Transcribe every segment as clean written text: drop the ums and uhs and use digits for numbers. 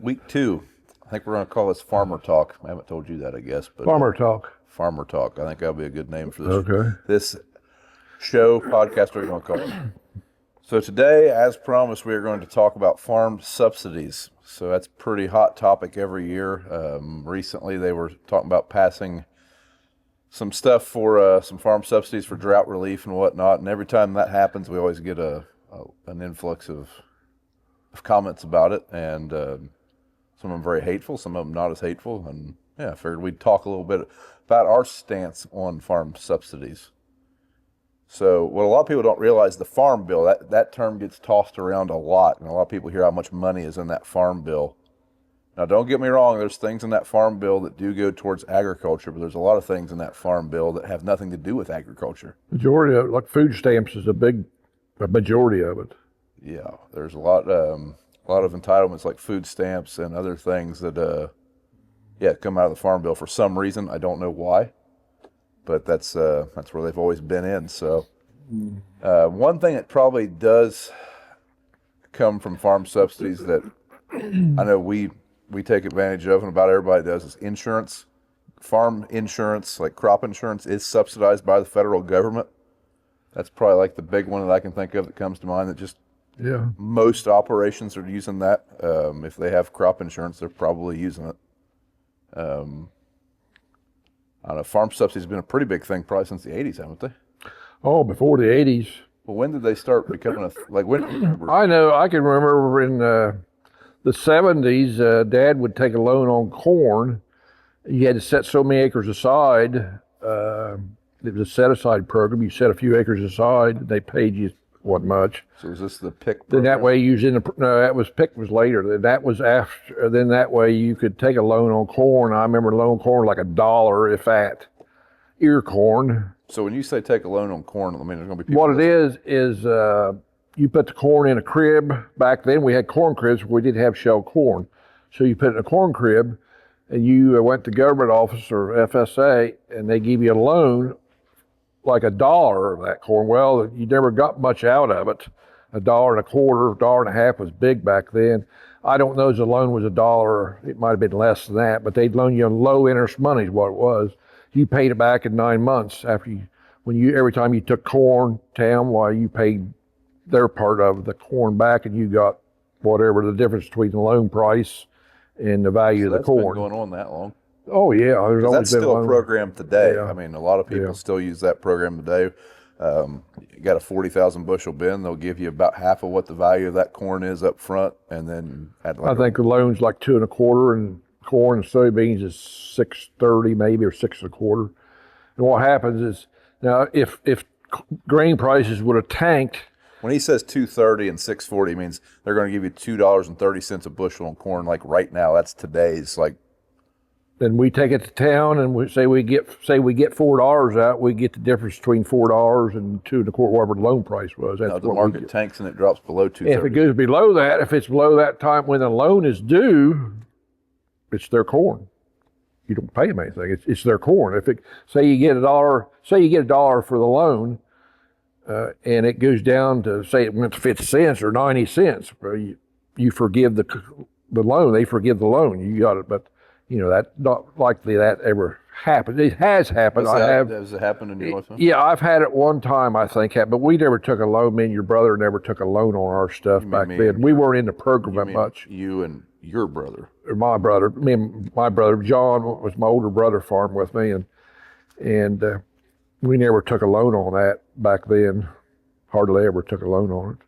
Week 2. I think we're going to call this Farmer Talk. I haven't told you that, I guess, but Farmer talk. Farmer Talk. I think that'll be a good name for Okay. this show, podcast, whatever you want to call it. So today, as promised, we are going to talk about farm subsidies. So that's a pretty hot topic every year. Recently, they were talking about passing some stuff for some farm subsidies for drought relief and whatnot. And every time that happens, we always get an influx of comments about it. And some of them very hateful, some of them not as hateful. And yeah, I figured we'd talk a little bit about our stance on farm subsidies. So what a lot of people don't realize, the farm bill, that term gets tossed around a lot, and a lot of people hear how much money is in that farm bill. Now, don't get me wrong, there's things in that farm bill that do go towards agriculture, but there's a lot of things in that farm bill that have nothing to do with agriculture. Majority of like food stamps is a majority of it. Yeah, there's a lot of entitlements like food stamps and other things that come out of the farm bill for some reason. I don't know why, but that's where they've always been in. So one thing that probably does come from farm subsidies that I know we take advantage of, and about everybody does, is insurance. Farm insurance, like crop insurance, is subsidized by the federal government. That's probably like the big one that I can think of that comes to mind, that just most operations are using that. If they have crop insurance, they're probably using it. I don't know, farm subsidies have been a pretty big thing probably since the 80s, haven't they? Oh, before the 80s. Well, when did they start becoming when? I know, I can remember in the 70s, Dad would take a loan on corn. You had to set so many acres aside. It was a set-aside program. You set a few acres aside, they paid you what much. So is this the PIC Then program? that way you was in the, no, that was PIC was later. Then that was after, then that way you could take a loan on corn. I remember loan corn like $1, if that, ear corn. So when you say take a loan on corn, I mean, there's going to be people. What it is you put the corn in a crib. Back then we had corn cribs, but we didn't have shell corn. So you put it in a corn crib, and you went to government office or FSA, and they give you a loan like $1 of that corn. Well, you never got much out of it. $1.25, $1.50 was big back then. I don't know if the loan was $1. It might have been less than that, but they'd loan you on low interest money is what it was. You paid it back in 9 months after every time you took corn to them, while you paid their part of the corn back, and you got whatever the difference between the loan price and the value of the corn. That's been going on that long. Oh yeah, there's always that's still a program today. Yeah. I mean, a lot of people still use that program today. You got a 40,000 bushel bin, they'll give you about half of what the value of that corn is up front, and then I think the loan's like 2.25, and corn and soybeans is 6.30 maybe, or 6.25. And what happens is, now if grain prices would have tanked. When he says 2.30 and 6.40, it means they're going to give you $2.30 a bushel on corn. Like right now, that's today's like. Then we take it to town, and we get $4 out. We get the difference between $4 and 2.25, whatever the loan price was. That's no, the market tanks and it drops below 2.30. If it goes below that, if it's below that time when the loan is due, it's their corn. You don't pay them anything. It's their corn. If say you get $1 for the loan, and it goes down to, say it went to 50 cents or 90 cents, you forgive the loan. They forgive the loan. You got it, but. That's not likely that ever happened. It has happened. Has it happened in your lifetime? Yeah, I've had it one time, I think, but we never took a loan. Me and your brother never took a loan on our stuff back then. We weren't in the program that much. You and your brother? Or my brother. Me and my brother, John, was my older brother, farmed with me, and we never took a loan on that back then. Hardly ever took a loan on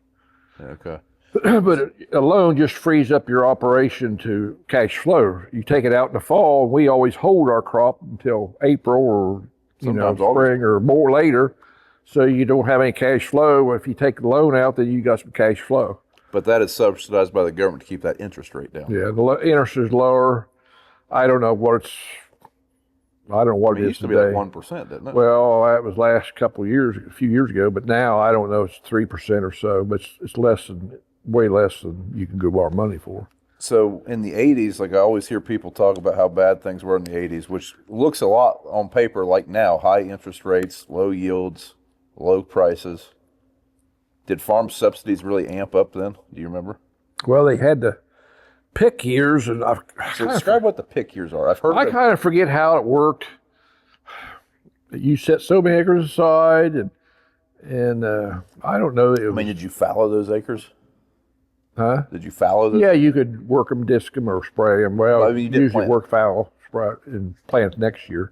it. Okay. But a loan just frees up your operation to cash flow. You take it out in the fall. We always hold our crop until April or Sometimes spring or more later, so you don't have any cash flow. If you take the loan out, then you got some cash flow. But that is subsidized by the government to keep that interest rate down. Yeah, the interest is lower. I don't know what it is used to today. be like 1%, didn't it? Well, that was last couple of years, a few years ago. But now I don't know. It's 3% or so, but it's way less than you can go borrow money for. So in the 80s, like I always hear people talk about how bad things were in the 80s, which looks a lot on paper like now, high interest rates, low yields, low prices. Did farm subsidies really amp up then? Do you remember? Well, they had to pick years, and So describe what the pick years are. I've heard I kind of forget how it worked. You set so many acres aside, and I don't know. I mean, did you fallow those acres? Huh? Did you fallow those? Yeah, you could work them, disc them, or spray them. Well, I mean, you didn't usually plant. work fallow, sprout, and plant next year.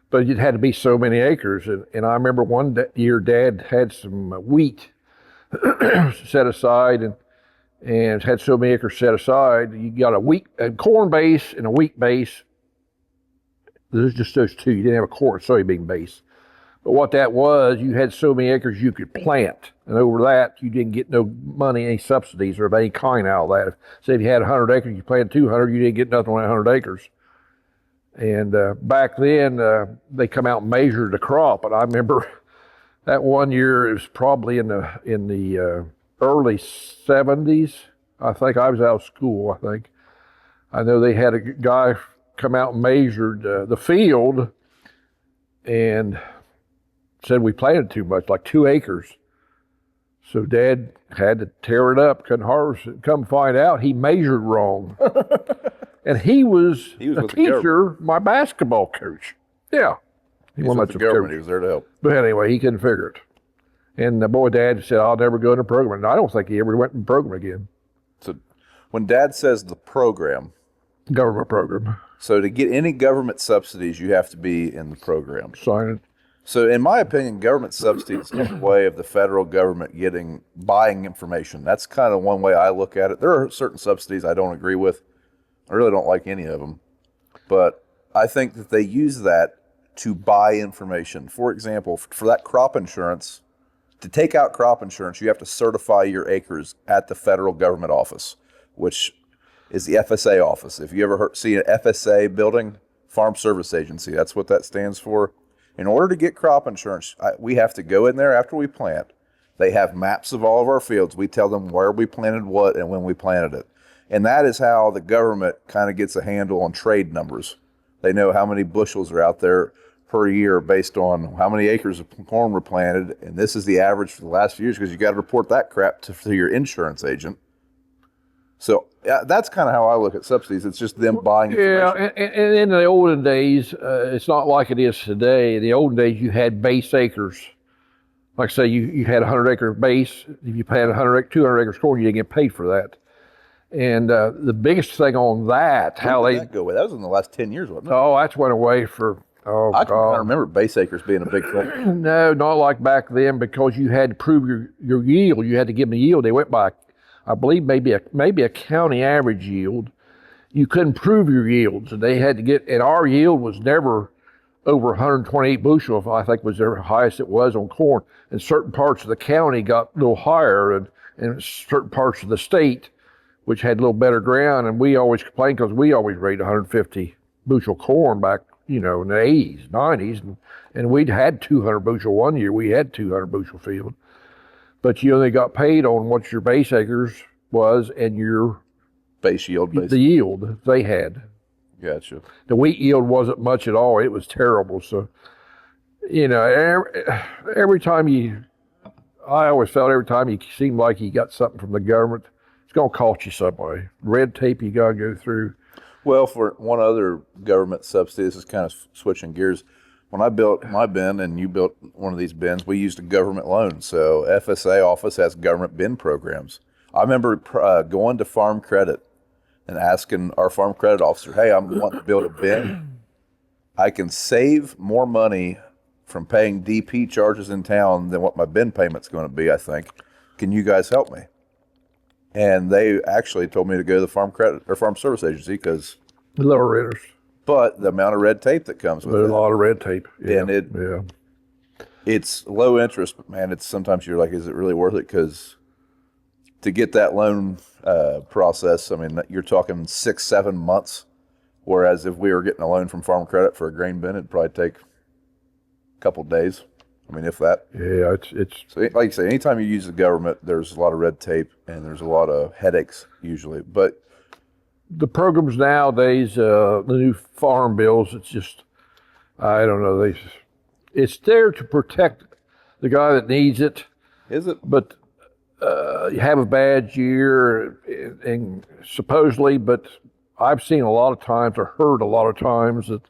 But it had to be so many acres. And I remember one year Dad had some wheat set aside and had so many acres set aside. You got a corn base and a wheat base. There's just those two. You didn't have a corn soybean base. But what that was, you had so many acres you could plant. And over that, you didn't get no money, any subsidies or of any kind out of that. Say if you had 100 acres, you planted 200, you didn't get nothing on that 100 acres. And back then, they come out and measured the crop. And I remember that one year, it was probably in the early 70s. I think I was out of school, I think. I know they had a guy come out and measured the field and said we planted too much, like 2 acres. So Dad had to tear it up, couldn't harvest it. Come find out, he measured wrong. And he was a with the teacher, my basketball coach. Yeah. He was with the government. He was there to help. But anyway, he couldn't figure it. And the boy Dad said, I'll never go in a program. And I don't think he ever went in a program again. So when Dad says the program, Government program. so to get any government subsidies, you have to be in the program. Sign it. So in my opinion, government subsidies is a way of the federal government buying information. That's kind of one way I look at it. There are certain subsidies I don't agree with. I really don't like any of them. But I think that they use that to buy information. For example, for that crop insurance, to take out crop insurance, you have to certify your acres at the federal government office, which is the FSA office. If you ever see an FSA building, Farm Service Agency, that's what that stands for. In order to get crop insurance, we have to go in there after we plant. They have maps of all of our fields. We tell them where we planted what and when we planted it. And that is how the government kind of gets a handle on trade numbers. They know how many bushels are out there per year based on how many acres of corn were planted. And this is the average for the last few years because you got to report that crap to your insurance agent. So that's kind of how I look at subsidies. It's just them buying information. Yeah, and in the olden days, it's not like it is today. In the olden days, you had base acres. Like say you had a 100-acre base. If you planted 200 acres corn, you didn't get paid for that. And the biggest thing on that, How did that go away? That was in the last 10 years, wasn't it? Oh, that's went away for, I can remember base acres being a big thing. No, not like back then, because you had to prove your yield. You had to give them a yield. They went by, I believe, maybe a county average yield. You couldn't prove your yields, and they had to get. And our yield was never over 128 bushel. I think was the highest it was on corn. And certain parts of the county got a little higher, and certain parts of the state, which had a little better ground. And we always complained because we always raised 150 bushel corn back, in the 80s, 90s, and we'd had 200 bushel one year. We had 200 bushel field. But you only got paid on what your base acres was and your base yield, the yield they had. Gotcha. The wheat yield wasn't much at all. It was terrible. So, every time I always felt every time you seemed like you got something from the government, it's going to cost you some way. Red tape you got to go through. Well, for one other government subsidy, this is kind of switching gears. When I built my bin and you built one of these bins, we used a government loan. So FSA office has government bin programs. I remember going to Farm Credit and asking our Farm Credit officer, hey, I'm wanting to build a bin. I can save more money from paying DP charges in town than what my bin payment's going to be, I think. Can you guys help me? And they actually told me to go to the Farm Credit or Farm Service Agency because lower renters. But the amount of red tape that comes with it. There's a lot of red tape. Yeah. And it's low interest, but man, it's sometimes you're like, is it really worth it? Because to get that loan process, I mean, you're talking 6-7 months. Whereas if we were getting a loan from Farm Credit for a grain bin, it'd probably take a couple days. I mean, if that. Yeah, it's so like you say, anytime you use the government, there's a lot of red tape and there's a lot of headaches usually. But the programs nowadays, the new farm bills, it's just, I don't know. It's there to protect the guy that needs it. Is it? But you have a bad year, and supposedly, but I've seen a lot of times or heard a lot of times that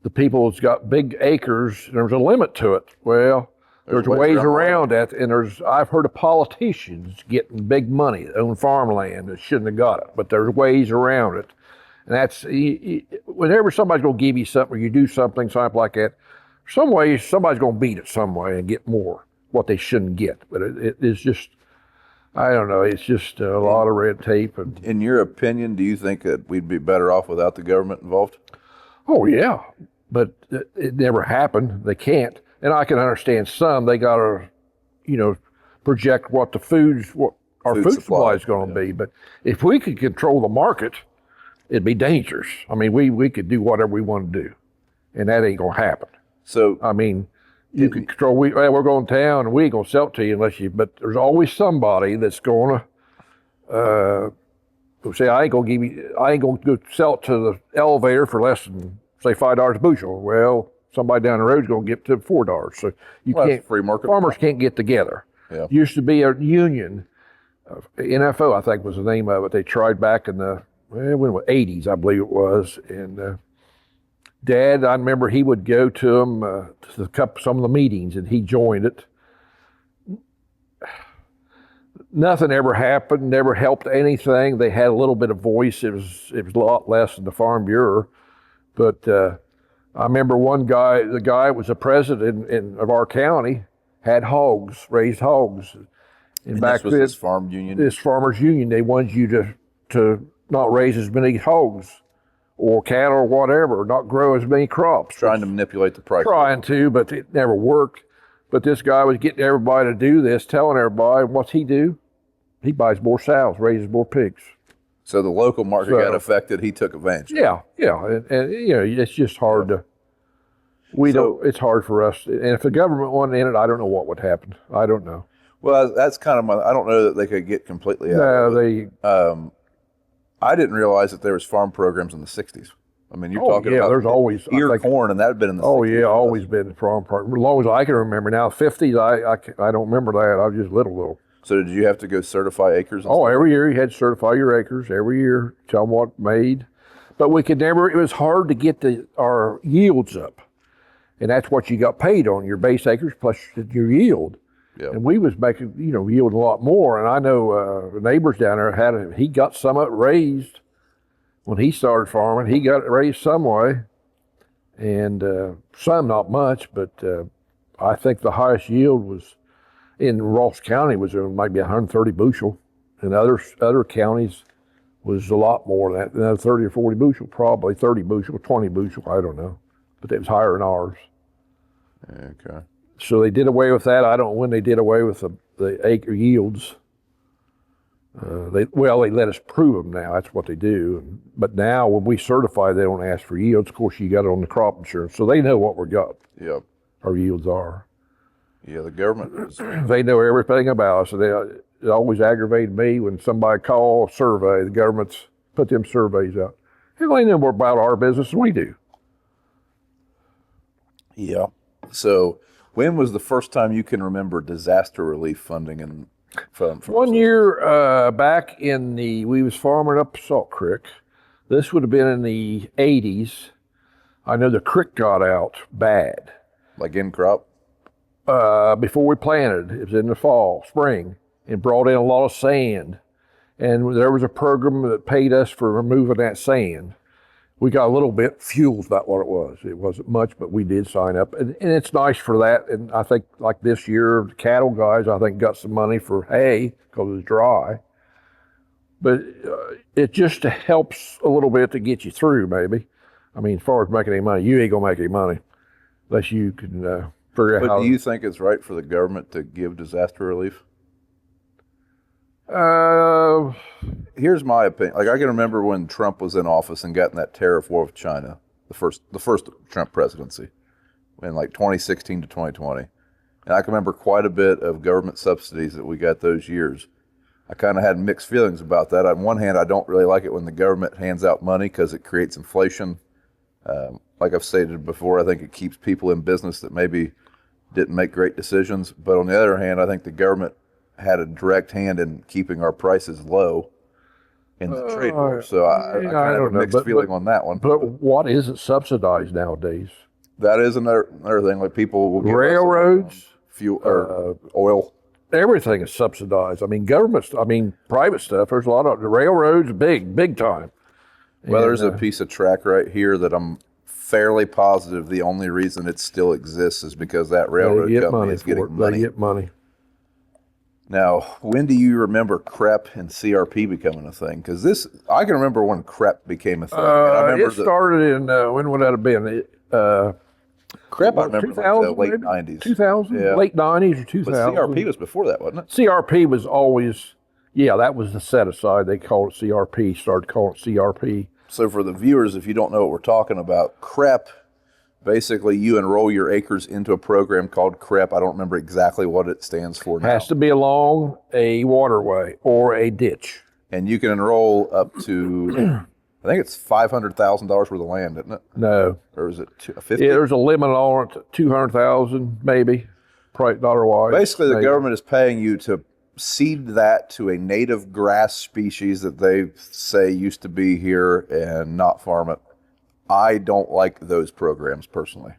the people that's got big acres, there's a limit to it. Well, there's ways around that, and I've heard of politicians getting big money that own farmland that shouldn't have got it, but there's ways around it. And that's, whenever somebody's going to give you something or you do something like that, some way somebody's going to beat it some way and get more what they shouldn't get. But it is just, I don't know, it's just a lot of red tape. And, in your opinion, do you think that we'd be better off without the government involved? oh, yeah, but it never happened. They can't. And I can understand some. They got to, project what our food supply is going to be. But if we could control the market, it'd be dangerous. I mean, we could do whatever we want to do, and that ain't going to happen. So, I mean, you can control, we're going to town and we ain't going to sell it to you but there's always somebody that's going to say, I ain't going to go sell it to the elevator for less than, say, $5 a bushel. Well, somebody down the road is going to get to $4. So can't, free market. Farmers can't get together. Yeah. Used to be a union, NFO, I think was the name of it. They tried back in the 80s, I believe it was. And Dad, I remember he would go to them, to some of the meetings, and he joined it. Nothing ever happened, never helped anything. They had a little bit of voice. It was a lot less than the Farm Bureau. But I remember one guy, the guy was the president of our county, had hogs, raised hogs. And back this was this farm union? This farmers union, they wanted you to not raise as many hogs or cattle or whatever, not grow as many crops. Trying to manipulate the price. Trying to, but it never worked. But this guy was getting everybody to do this, telling everybody, what's he do? He buys more sows, raises more pigs. So the local market got affected. He took advantage. Yeah, and it's just hard to. It's hard for us. And if the government wasn't in it, I don't know what would happen. I don't know. Well, that's kind of I don't know that they could get completely out of it. I didn't realize that there was farm programs in the 60s. I mean, you're talking about there's always ear corn, and that had been in the 60s. Oh, yeah, always been farm program. As long as I can remember. Now, 50s, I don't remember that. I was just little. So did you have to go certify acres? Every year you had to certify your acres. Every year, tell them what made. But we could never, it was hard to get our yields up. And that's what you got paid on, your base acres plus your yield. Yep. And we was making, yielding a lot more. And I know the neighbors down there he got some of it raised when he started farming. He got it raised some way, and some not much. But I think the highest yield was in Ross County was maybe 130 bushel, and other counties was a lot more than that. Another 30 or 40 bushel, probably 30 bushel, 20 bushel. I don't know, but it was higher than ours. Okay. So they did away with that. I don't know when they did away with the acre yields. They let us prove them now. That's what they do. But now when we certify, they don't ask for yields. Of course, you got it on the crop insurance, so they know what we got. Yep. Our yields are. Yeah, the government is. They know everything about us. So it always aggravated me when somebody called a survey. The government's put them surveys out. They know more about our business than we do. Yeah. So when was the first time you can remember disaster relief funding from 1 year back we was farming up Salt Creek. This would have been in the 80s. I know the creek got out bad. Like in crop? Before we planted. It was in the spring, and brought in a lot of sand. And there was a program that paid us for removing that sand. We got a little bit, fuel's about what it was. It wasn't much, but we did sign up. And it's nice for that. And I think like this year, the cattle guys, I think got some money for hay because it was dry. But it just helps a little bit to get you through, maybe. I mean, as far as making any money, you ain't gonna make any money unless you can figure out how. But do you think it's right for the government to give disaster relief? Here's my opinion. Like, I can remember when Trump was in office and got in that tariff war with China, the first Trump presidency, in like 2016 to 2020. And I can remember quite a bit of government subsidies that we got those years. I kind of had mixed feelings about that. On one hand, I don't really like it when the government hands out money because it creates inflation. Like I've stated before, I think it keeps people in business that maybe didn't make great decisions. But on the other hand, I think the government had a direct hand in keeping our prices low in the trade war. So I kind of have a mixed feeling on that one. But what isn't subsidized nowadays? That is another thing. Like people will get Railroads, fuel or oil. Everything is subsidized. I mean, private stuff. There's a lot of the railroads, big time. Well, there's a piece of track right here that I'm fairly positive the only reason it still exists is because that railroad company is getting money. They get money. Now, when do you remember CREP and CRP becoming a thing? Because I can remember when CREP became a thing. It started in, when would that have been? CREP, I remember, like the late 90s. 2000? Yeah. Late 90s or 2000. But CRP was before that, wasn't it? CRP was always, that was the set aside. They called it CRP, started calling it CRP. So for the viewers, if you don't know what we're talking about, CREP, basically you enroll your acres into a program called CREP. I don't remember exactly what it stands for now. Has to be along a waterway or a ditch. And you can enroll up to, I think it's $500,000 worth of land, isn't it? No. Or is it 50? Yeah, there's a limit on it, 200,000 maybe, dollar-wise. Basically, the government is paying you to seed that to a native grass species that they say used to be here and not farm it. I don't like those programs personally.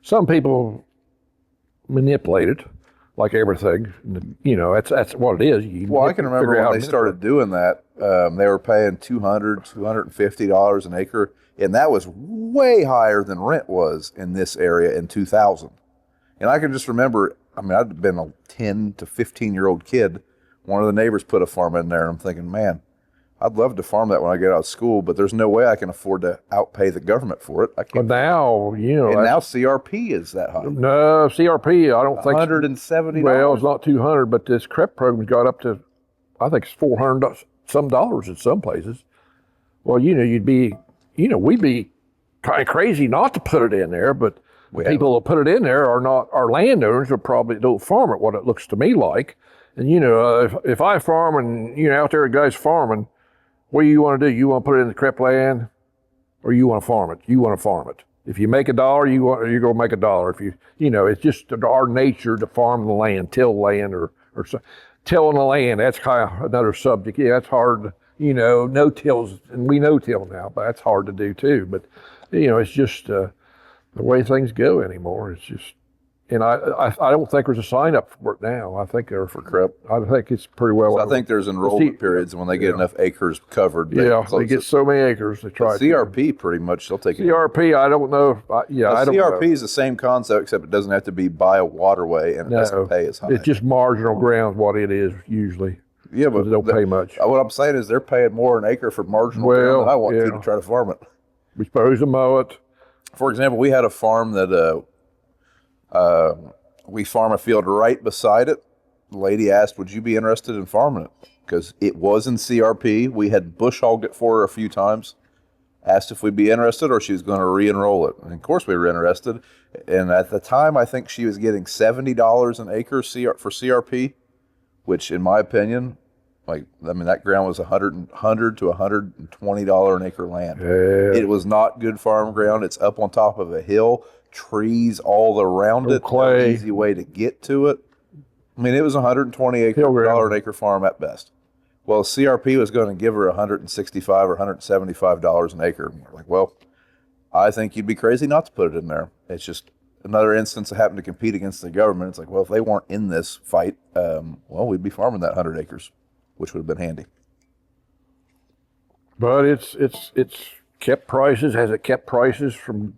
Some people manipulate it, like everything. That's what it is. Well, I can remember when they started doing that, they were paying $200, $250 an acre, and that was way higher than rent was in this area in 2000. And I can just remember, I'd been a 10 to 15-year-old kid. One of the neighbors put a farm in there, and I'm thinking, man, I'd love to farm that when I get out of school, but there's no way I can afford to outpay the government for it. I can't. But now, And now CRP is that high. No, CRP, I don't think. $170. Well, it's not 200, but this CREP program's got up to, I think it's $400 some dollars in some places. Well, we'd be kind of crazy not to put it in there, but people that put it in there are not our landowners, or probably don't farm it, what it looks to me like. And if I farm and out there a guy's farming, what do you want to do? You want to put it in the CREP land, or you want to farm it? You want to farm it. If you make $1, you're going to make $1. If it's just our nature to farm the land, till land, or tilling the land. That's kind of another subject. Yeah, that's hard. No tills, and we no till now, but that's hard to do too. But it's just the way things go anymore. It's just. And I don't think there's a sign up for it now. I think they're for CREP. I think it's pretty well. So I think there's enrollment periods, and when they get enough acres covered. They get so many acres. They try. CRP pretty much they'll take it. CRP, I don't know. I don't know. CRP is the same concept, except it doesn't have to be by a waterway, and it doesn't pay as high. It's just marginal ground, what it is usually. Yeah, but they don't pay much. What I'm saying is they're paying more an acre for marginal ground than I want to try to farm it. We're supposed to mow it. For example, we had a farm that. We farm a field right beside it. The lady asked, would you be interested in farming it? Because it was in CRP. We had bush hogged it for her a few times. Asked if we'd be interested or she was going to re-enroll it. And of course we were interested. And at the time, I think she was getting $70 an acre for CRP, which in my opinion, that ground was $100 to $120 an acre land. Yeah. It was not good farm ground. It's up on top of a hill. Trees all around it, clay. No easy way to get to it. It was $120 an acre farm at best. Well, CRP was going to give her $165 or $175 an acre. We're like, well, I think you'd be crazy not to put it in there. It's just another instance of having to compete against the government. It's like, well, if they weren't in this fight, we'd be farming that 100 acres, which would have been handy. But it's kept prices. Has it kept prices from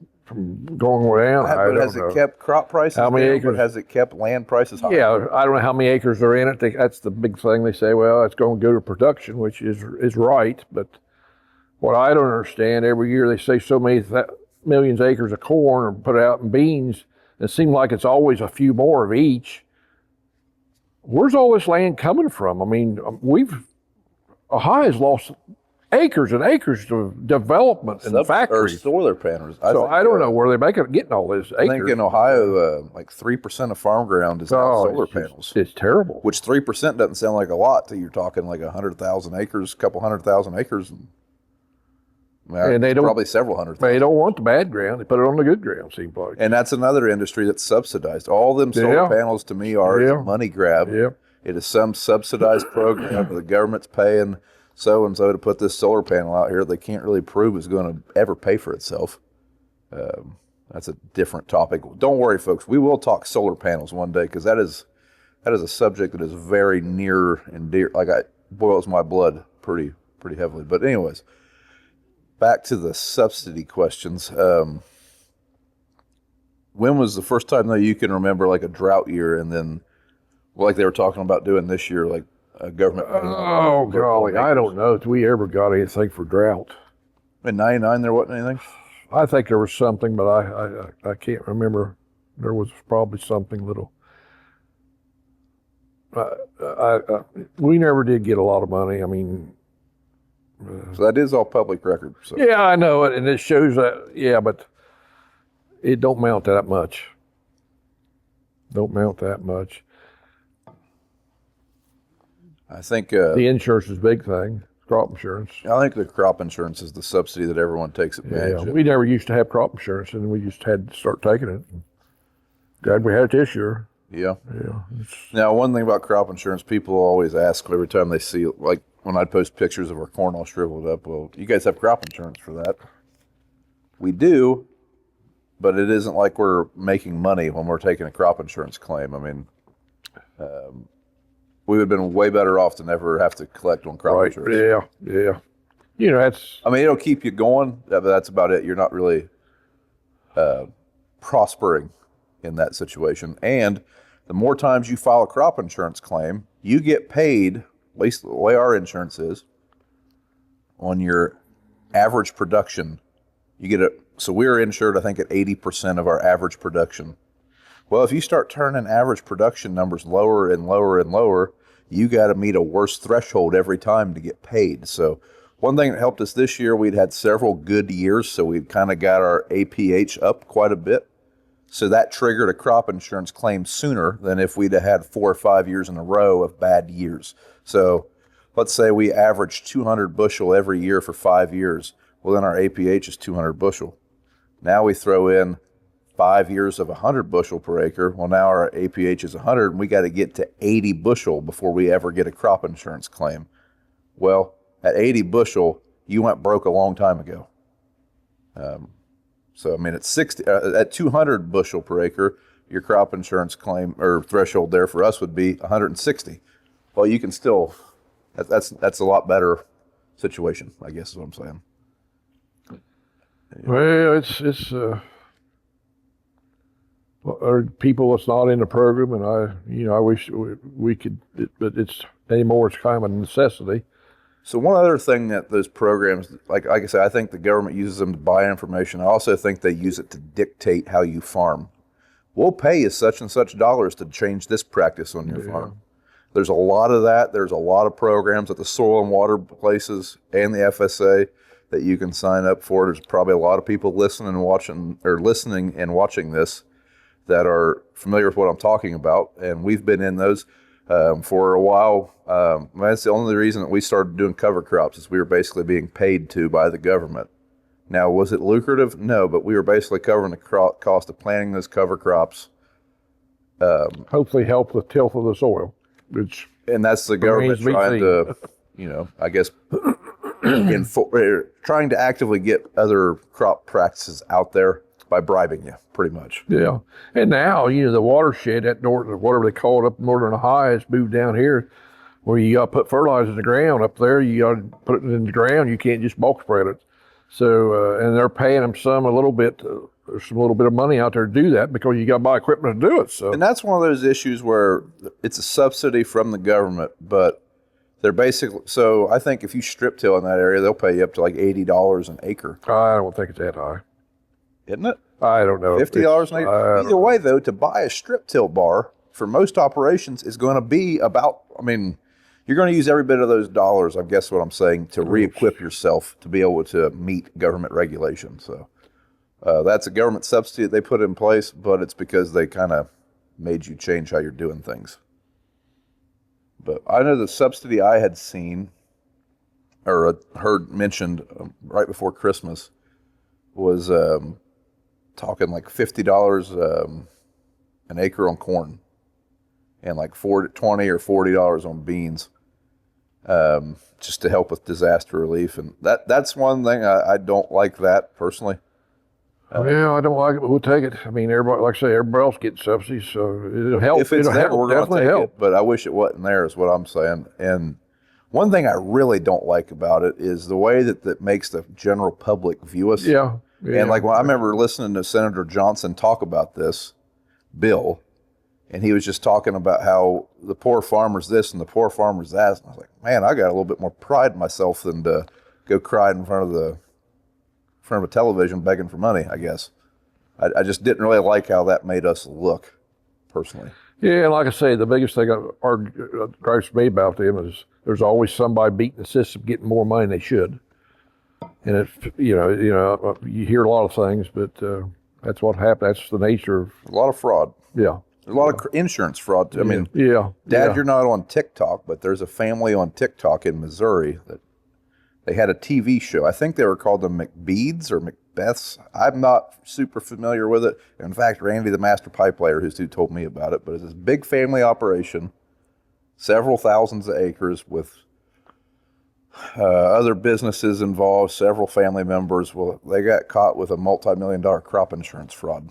going down? But has it kept crop prices how many down, acres? But has it kept land prices high? Yeah, I don't know how many acres are in it. That's the big thing. They say, well, it's going to go to production, which is right. But what I don't understand, every year they say so many millions of acres of corn are put out in beans. It seems like it's always a few more of each. Where's all this land coming from? Ohio has lost acres and acres to development and factories. Or solar panels. I don't know where they're getting all this acres. I think in Ohio, 3% of farm ground is now solar panels. It's terrible. Which 3% doesn't sound like a lot till you're talking like 100,000 acres, a couple 100,000 acres. And they don't, probably several hundred thousand. They don't want the bad ground. They put it on the good ground, seems like. And that's another industry that's subsidized. All them solar panels to me are a money grab. Yeah. It is some subsidized program where the government's paying so-and-so to put this solar panel out here they can't really prove is going to ever pay for itself. That's a different topic. Don't worry, folks. We will talk solar panels one day because that is a subject that is very near and dear. Like, it boils my blood pretty heavily. But anyways, back to the subsidy questions. When was the first time that you can remember like a drought year, and then like they were talking about doing this year, like a government? Oh, golly, I don't know if we ever got anything for drought. In '99, there wasn't anything. I think there was something, but I can't remember. There was probably something little. We never did get a lot of money. I mean, So that is all public record. So. yeah, I know it, and it shows that. Yeah, but it don't mount that much. Don't mount that much. I think The insurance is a big thing. Crop insurance. I think the crop insurance is the subsidy that everyone takes advantage of. We never used to have crop insurance, and we just had to start taking it. Glad we had it this year. Yeah. Yeah. Now, one thing about crop insurance, people always ask every time they see, like when I post pictures of our corn all shriveled up, well, you guys have crop insurance for that? We do, but it isn't like we're making money when we're taking a crop insurance claim. I mean, we would have been way better off to never have to collect on crop insurance. Yeah. You know, that's. I mean, it'll keep you going, but that's about it. You're not really prospering in that situation. And the more times you file a crop insurance claim, you get paid, at least the way our insurance is, on your average production. You get it. So we're insured, I think, at 80% of our average production. Well, if you start turning average production numbers lower and lower and lower, you got to meet a worse threshold every time to get paid. So one thing that helped us this year, we'd had several good years, so we'd kind of got our APH up quite a bit. So that triggered a crop insurance claim sooner than if we'd have had 4 or 5 years in a row of bad years. So let's say we average 200 bushel every year for 5 years. Well, then our APH is 200 bushel. Now we throw in 5 years of 100 bushel per acre. Well, now our APH is 100, and we got to get to 80 bushel before we ever get a crop insurance claim. Well, at 80 bushel, you went broke a long time ago. So, I mean, at 200 bushel per acre, your crop insurance claim or threshold there for us would be 160. Well, you can still, that's a lot better situation, I guess is what I'm saying. Well, it's people that's not in the program, and I wish we could, but it's anymore. It's kind of a necessity. So one other thing that those programs, like I said, I think the government uses them to buy information. I also think they use it to dictate how you farm. We'll pay you such and such dollars to change this practice on your farm. There's a lot of that. There's a lot of programs at the soil and water places and the FSA that you can sign up for. There's probably a lot of people listening and watching this that are familiar with what I'm talking about, and we've been in those for a while. That's the only reason that we started doing cover crops is we were basically being paid to by the government. Now, was it lucrative? No, but we were basically covering the cost of planting those cover crops. Hopefully help with tilth of the soil. And that's the government trying to, I guess, trying to actively get other crop practices out there by bribing you, pretty much. Yeah. And now, the watershed, whatever they call it up Northern Ohio, has moved down here where you got to put fertilizer in the ground. Up there, you got to put it in the ground. You can't just bulk spread it. So, and they're paying them a little bit of money out there to do that because you got to buy equipment to do it. So, and that's one of those issues where it's a subsidy from the government, but they're basically, so I think if you strip till in that area, they'll pay you up to like $80 an acre. I don't think it's that high. Isn't it? I don't know. $50 an acre. Either way, though, to buy a strip till bar for most operations is going to be about, you're going to use every bit of those dollars, I guess what I'm saying, to re-equip yourself to be able to meet government regulations. So that's a government subsidy that they put in place, but it's because they kind of made you change how you're doing things. But I know the subsidy I had seen or heard mentioned right before Christmas was talking like $50 an acre on corn. and like 20 or $40 on beans, just to help with disaster relief. And that's one thing I don't like that personally. Yeah, I don't like it, but we'll take it. I mean, everybody, like I say, everybody else gets subsidies, so it'll help. If it's it'll there, help, we're going to definitely take help. it. But I wish it wasn't there, is what I'm saying. And one thing I really don't like about it is the way that makes the general public view us. Yeah. And like when I remember listening to Senator Johnson talk about this bill, and he was just talking about how the poor farmers this and the poor farmers that. And I was like, man, I got a little bit more pride in myself than to go cry in front of a television begging for money, I guess. I just didn't really like how that made us look, personally. Yeah, and like I say, the biggest thing that gripes me about them is there's always somebody beating the system, getting more money than they should. And it's, you hear a lot of things, but that's what happens. That's the nature of. A lot of fraud. Yeah. There's a lot of insurance fraud, too. I mean, Dad, you're not on TikTok, but there's a family on TikTok in Missouri that they had a TV show. I think they were called the McBeeds or Macbeths. I'm not super familiar with it. In fact, Randy, the master pipe layer, who told me about it, but it's this big family operation, several thousands of acres with other businesses involved, several family members. Well, they got caught with a multi-million-dollar crop insurance fraud.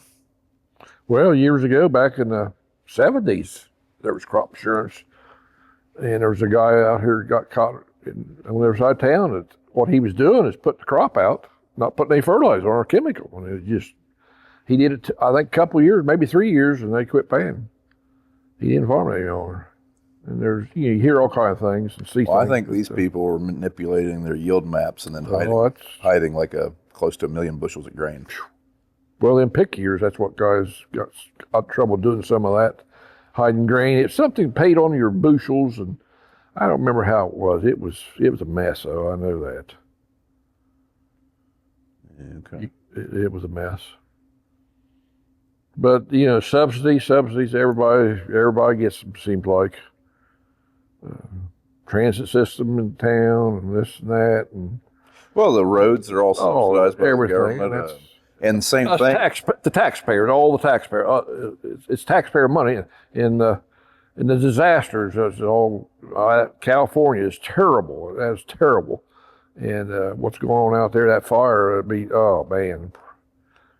Well, years ago, back in the 70s, there was crop insurance. And there was a guy out here who got caught on the other side of town. That what he was doing is putting the crop out, not putting any fertilizer or chemical. And it was just, he did it, I think, a couple of years, maybe 3 years, and they quit paying. He didn't farm it anymore. And there's, you hear all kinds of things and see things. I think these people were manipulating their yield maps and then hiding like close to 1 million bushels of grain. Well, in pick years, that's what guys got trouble doing, some of that, hiding grain. It's something paid on your bushels, and I don't remember how it was. It was a mess, though. I know that. Okay. It was a mess. But subsidies. Everybody gets them. Seems like transit system in town and this and that, and well, the roads are all subsidized by the government. And the same thing. The taxpayers, all the taxpayers. It's taxpayer money. In the disasters, California is terrible. That's terrible. And what's going on out there, that fire, oh man.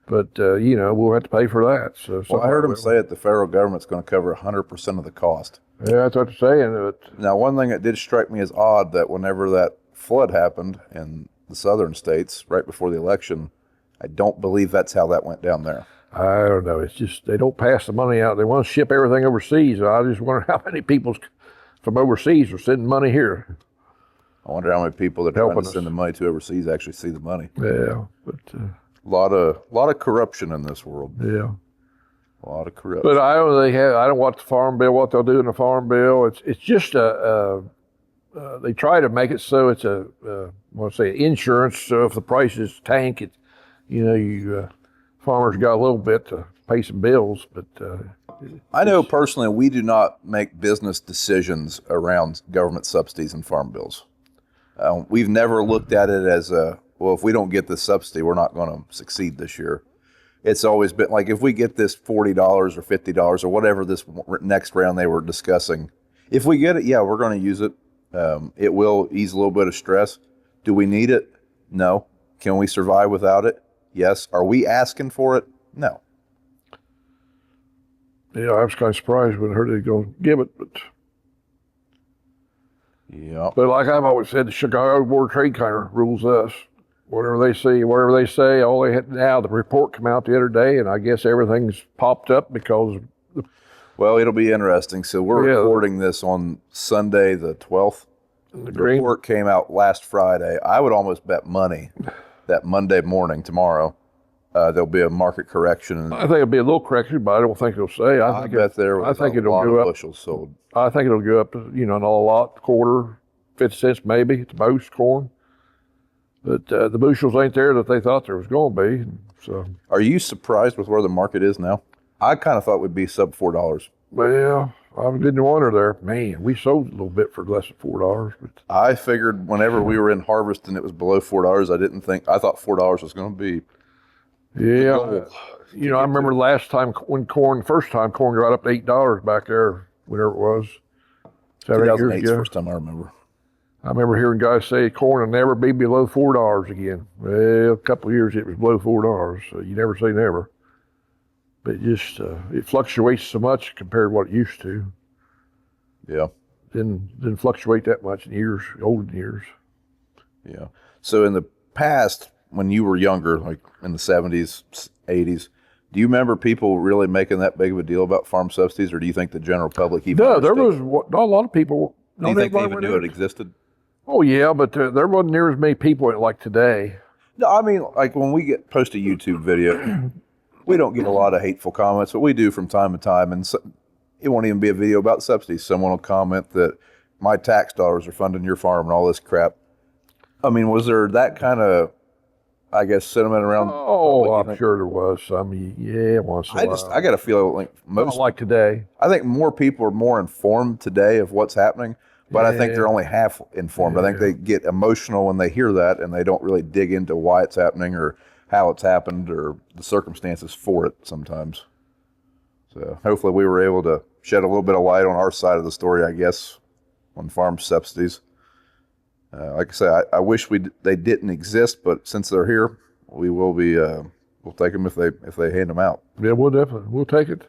But we'll have to pay for that. So I heard them say that the federal government's going to cover 100% of the cost. Yeah, that's what they're saying. Now, one thing that did strike me as odd, that whenever that flood happened in the southern states right before the election, I don't believe that's how that went down there. I don't know. It's just they don't pass the money out. They want to ship everything overseas. I just wonder how many people from overseas are sending money here. I wonder how many people that are trying to send the money to overseas actually see the money. Yeah, but a lot of corruption in this world. Yeah, a lot of corruption. But I don't watch the farm bill. What they'll do in the farm bill, it's just they try to make it so it's insurance. So if the prices tank, farmers got a little bit to pay some bills, but I know personally we do not make business decisions around government subsidies and farm bills. We've never looked at it as if we don't get this subsidy, we're not going to succeed this year. It's always been like, if we get this $40 or $50 or whatever this next round they were discussing, if we get it, yeah, we're going to use it. It will ease a little bit of stress. Do we need it? No. Can we survive without it? Yes. Are we asking for it? No. Yeah, I was kind of surprised when I heard they were going to give it, but yeah. But like I've always said, the Chicago Board of Trade kind of rules us. Whatever they say, all they had now, the report came out the other day, and I guess everything's popped up because. Well, it'll be interesting. So we're recording this on Sunday, the 12th. The report came out last Friday. I would almost bet money that Monday morning, tomorrow, there'll be a market correction. I think it'll be a little correction, but I don't think it'll say. I bet there was a lot of bushels sold. I think it'll go up, not a lot, quarter, 50 cents maybe at the most, corn. But the bushels ain't there that they thought there was going to be. So, are you surprised with where the market is now? I kind of thought we'd be sub $4. Well, I didn't wonder there. Man, we sold a little bit for less than $4. But I figured whenever we were in harvest and it was below $4, I thought $4 was going to be. Yeah. I remember last time when first time corn got up to $8 back there whenever it was, 7, 8 years 2008 's the ago. first time I remember. I remember hearing guys say corn will never be below $4 again. Well, a couple of years it was below $4, so you never say never. But it fluctuates so much compared to what it used to. Yeah. Didn't fluctuate that much in olden years. Yeah. So in the past, when you were younger, like in the 70s, 80s, do you remember people really making that big of a deal about farm subsidies, or do you think the general public even No, there understood? was not a lot of people. Do you think they even knew it existed? Oh yeah, but there wasn't near as many people like today. No, I mean, like when we post a YouTube video, we don't get a lot of hateful comments, but we do from time to time. And so, it won't even be a video about subsidies. Someone will comment that my tax dollars are funding your farm and all this crap. I mean, was there that kind of, I guess, sentiment around? Oh, I'm sure there was some. Yeah, once in a while. I got to feel like Not like today. I think more people are more informed today of what's happening, but I think they're only half informed. I think they get emotional when they hear that, and they don't really dig into why it's happening or how it's happened or the circumstances for it sometimes. So hopefully we were able to shed a little bit of light on our side of the story, I guess, on farm subsidies. Like I say, I wish they didn't exist, but since they're here, we will be. We'll take them if they hand them out. Yeah, we'll take it.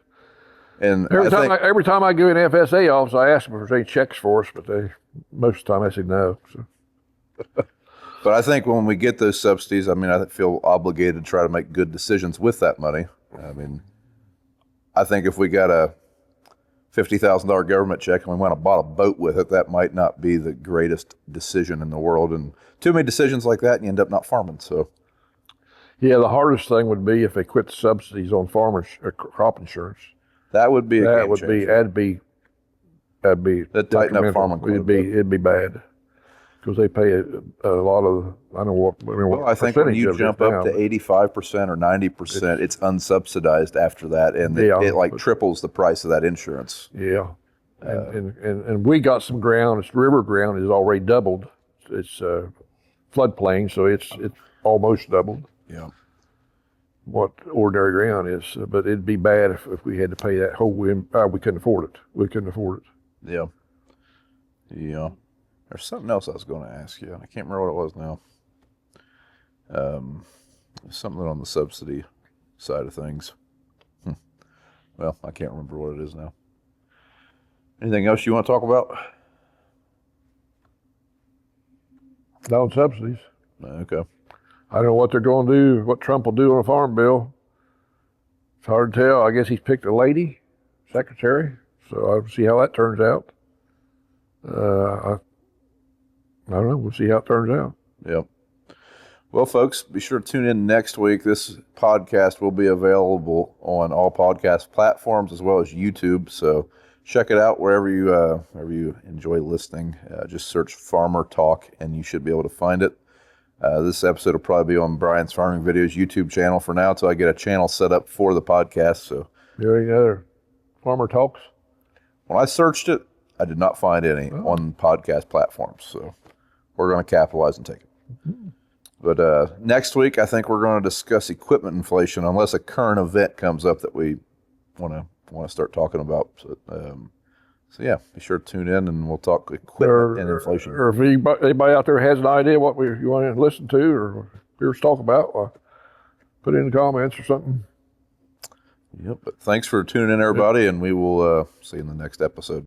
And every time I go in FSA office, I ask them if there's any checks for us, but most of the time I say no. So. But I think when we get those subsidies, I mean, I feel obligated to try to make good decisions with that money. I mean, I think if we got a $50,000 government check and we went and bought a boat with it, that might not be the greatest decision in the world. And too many decisions like that, and you end up not farming. So, yeah, the hardest thing would be if they quit the subsidies on crop insurance. That would be that'd tighten up farming. It'd be bad because they pay a lot of. I don't know what. Well, I think when you jump up to 85% or 90%, it's unsubsidized after that, and it like triples the price of that insurance. Yeah, and we got some ground. It's river ground is already doubled. It's floodplain, so it's almost doubled. Yeah. What ordinary ground is, but it'd be bad if we had to pay that whole. We couldn't afford it. We couldn't afford it. Yeah. Yeah. There's something else I was going to ask you. I can't remember what it was now. Something on the subsidy side of things. Well, I can't remember what it is now. Anything else you want to talk about? No subsidies. Okay. I don't know what they're going to do, what Trump will do on a farm bill. It's hard to tell. I guess he's picked a lady, secretary, so I'll see how that turns out. I don't know. We'll see how it turns out. Yep. Well, folks, be sure to tune in next week. This podcast will be available on all podcast platforms as well as YouTube. So check it out wherever you enjoy listening. Just search Farmer Talk, and you should be able to find it. This episode will probably be on Brian's Farming Videos YouTube channel for now until I get a channel set up for the podcast. So, any other Farmer Talks? When I searched it, I did not find any on podcast platforms. So we're going to capitalize and take it. Mm-hmm. But next week, I think we're going to discuss equipment inflation, unless a current event comes up that we want to start talking about. So yeah, be sure to tune in, and we'll talk equipment and inflation. Or if anybody out there has an idea what you want to listen to or hear us talk about, put it in the comments or something. Yep. But thanks for tuning in, everybody, and we will see you in the next episode.